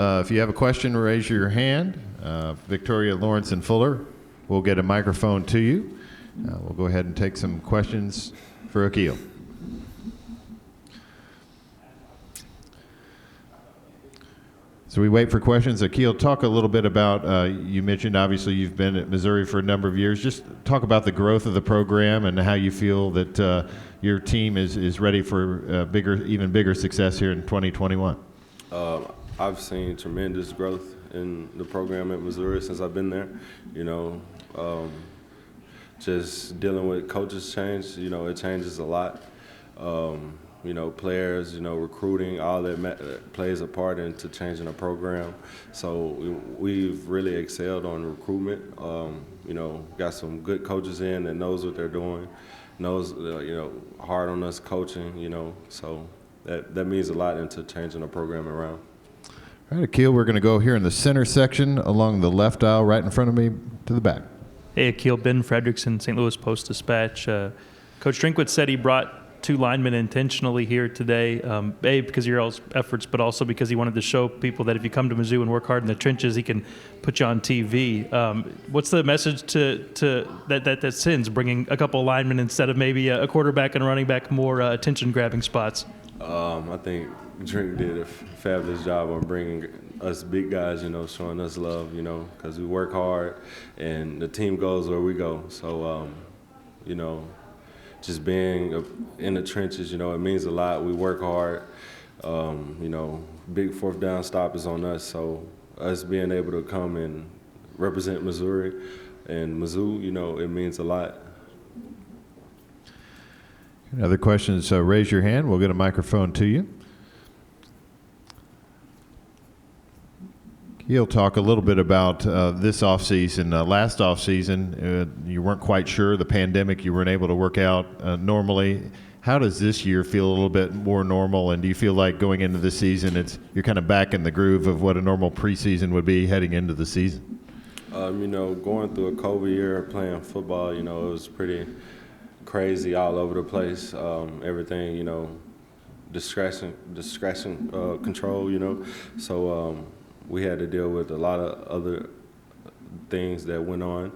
If you have a question, raise your hand. Victoria, Lawrence, and Fuller will get a microphone to you. We'll go ahead and take some questions for Akial. So we wait for questions. Akial, talk a little bit about, you mentioned obviously you've been at Missouri for a number of years. Just talk about the growth of the program and how you feel that your team is ready for even bigger success here in 2021. I've seen tremendous growth in the program at Missouri since I've been there. Just dealing with coaches change, it changes a lot. Players, recruiting, all that plays a part into changing the program. So we've really excelled on recruitment. Got some good coaches in that knows what they're doing, knows, hard on us coaching, so that means a lot into changing the program around. All right, Akial, we're going to go here in the center section along the left aisle right in front of me to the back. Hey, Akial, Ben Frederickson, St. Louis Post-Dispatch. Coach Drinkwood said he brought 2 linemen intentionally here today, because of your all's efforts, but also because he wanted to show people that if you come to Mizzou and work hard in the trenches, he can put you on TV. What's the message that sends, bringing a couple of linemen instead of maybe a quarterback and a running back, more attention-grabbing spots? I think Drink did a fabulous job on bringing us big guys, showing us love, because we work hard and the team goes where we go. So, just being in the trenches, it means a lot. We work hard. Big 4th down stop is on us. So us being able to come and represent Missouri and Mizzou, it means a lot. Other questions, raise your hand. We'll get a microphone to you. He'll talk a little bit about this offseason. Last offseason, you weren't quite sure. The pandemic, you weren't able to work out normally. How does this year feel a little bit more normal? And do you feel like going into the season, you're kind of back in the groove of what a normal preseason would be heading into the season? Going through a COVID year, playing football, it was pretty crazy all over the place. Everything, discretion control, So we had to deal with a lot of other things that went on,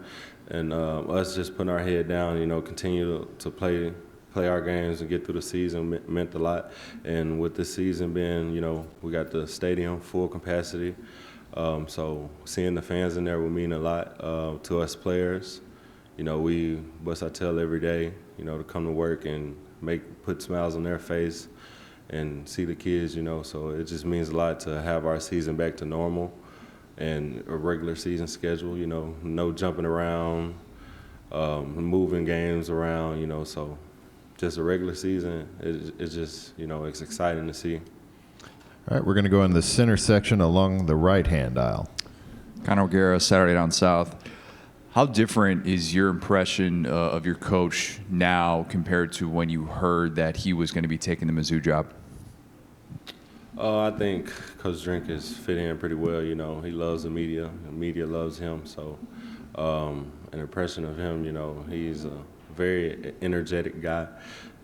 and us just putting our head down, continue to play our games and get through the season meant a lot. And with the season being, we got the stadium full capacity, so seeing the fans in there will mean a lot to us players. We bust our tail every day, to come to work and put smiles on their face and see the kids, so it just means a lot to have our season back to normal and a regular season schedule, no jumping around, moving games around, so just a regular season, it's just, it's exciting to see. All right, we're going to go in the center section along the right-hand aisle. Connor O'Gara, Saturday Down South. How different is your impression of your coach now compared to when you heard that he was going to be taking the Mizzou job? I think Coach Drink has fit in pretty well. He loves the media loves him. So an impression of him, he's a very energetic guy,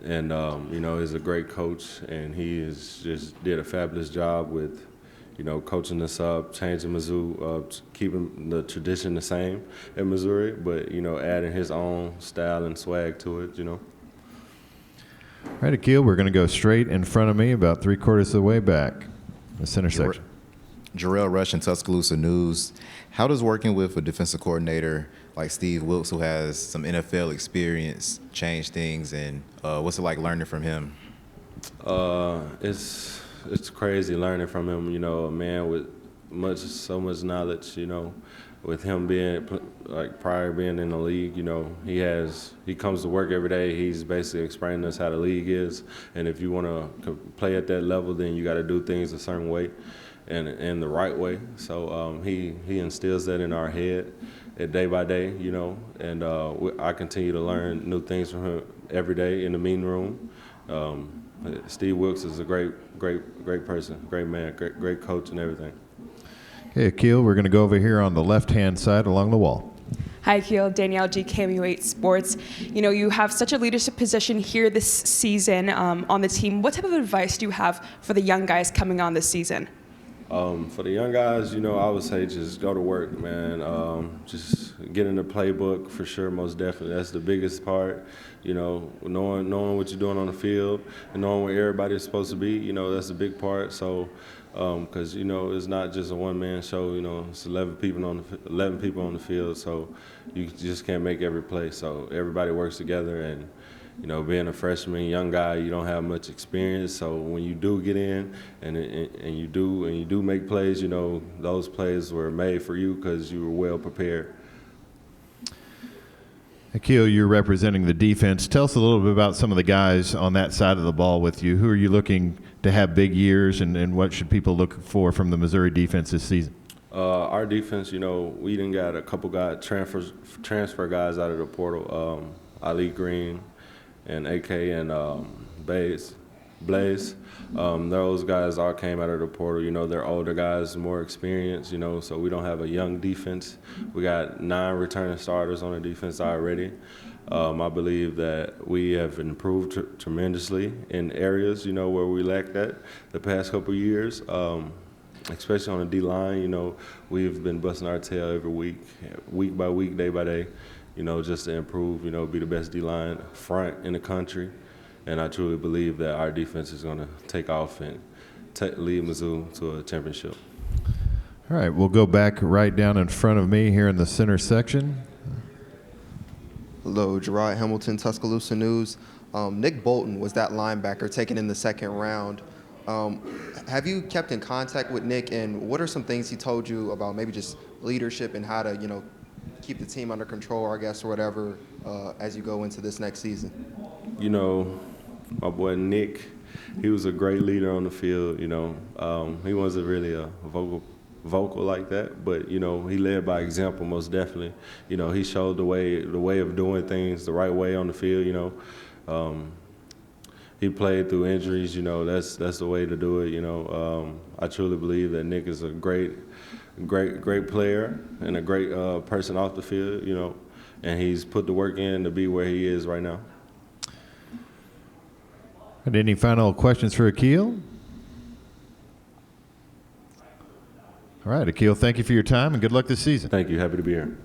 and he's a great coach, and he just did a fabulous job with coaching us up, changing Mizzou, keeping the tradition the same at Missouri, but, adding his own style and swag to it, All right, Akial, we're going to go straight in front of me, about 3/4 of the way back, the center section. Jarrell Rush in Tuscaloosa News. How does working with a defensive coordinator like Steve Wilkes, who has some NFL experience, change things, and what's it like learning from him? It's crazy learning from him, a man with so much knowledge, with him being prior being in the league, he comes to work every day. He's basically explaining us how the league is, and if you want to play at that level, then you got to do things a certain way and the right way. So he instills that in our head day by day, and I continue to learn new things from him every day in the meeting room. Steve Wilkes is a great person, great man, great coach and everything. Okay, Akial, we're going to go over here on the left-hand side along the wall. Hi, Akial. Danielle G, KMU8 Sports. You have such a leadership position here this season on the team. What type of advice do you have for the young guys coming on this season? For the young guys, I would say just go to work, man. Just get in the playbook for sure, most definitely. That's the biggest part. Knowing what you're doing on the field and knowing where everybody's supposed to be. That's a big part. So, because it's not just a one-man show. It's 11 people on the field. So you just can't make every play. So everybody works together and. Being a freshman, young guy, you don't have much experience. So when you do get in and you do make plays, those plays were made for you because you were well prepared. Akial, you're representing the defense. Tell us a little bit about some of the guys on that side of the ball with you. Who are you looking to have big years, and what should people look for from the Missouri defense this season? Our defense, we done got a couple guys, transfer guys out of the portal. Ali Green and AK and Blaze. Those guys all came out of the portal. They're older guys, more experienced, so we don't have a young defense. We got 9 returning starters on the defense already. I believe that we have improved tremendously in areas, where we lacked that the past couple of years, especially on the D-line. We've been busting our tail every week by week, day by day. Just to improve, be the best D-line front in the country. And I truly believe that our defense is going to take off and lead Mizzou to a championship. All right, we'll go back right down in front of me here in the center section. Hello, Gerard Hamilton, Tuscaloosa News. Nick Bolton was that linebacker taken in the second round. Have you kept in contact with Nick, and what are some things he told you about maybe just leadership and how to, keep the team under control, I guess, or whatever, as you go into this next season? My boy Nick, he was a great leader on the field. He wasn't really a vocal like that, but he led by example, most definitely. He showed the way of doing things the right way on the field. He played through injuries. That's the way to do it. I truly believe that Nick is a great player and a great person off the field, and he's put the work in to be where he is right now. And any final questions for Akial? All right, Akial, thank you for your time and good luck this season. Thank you. Happy to be here.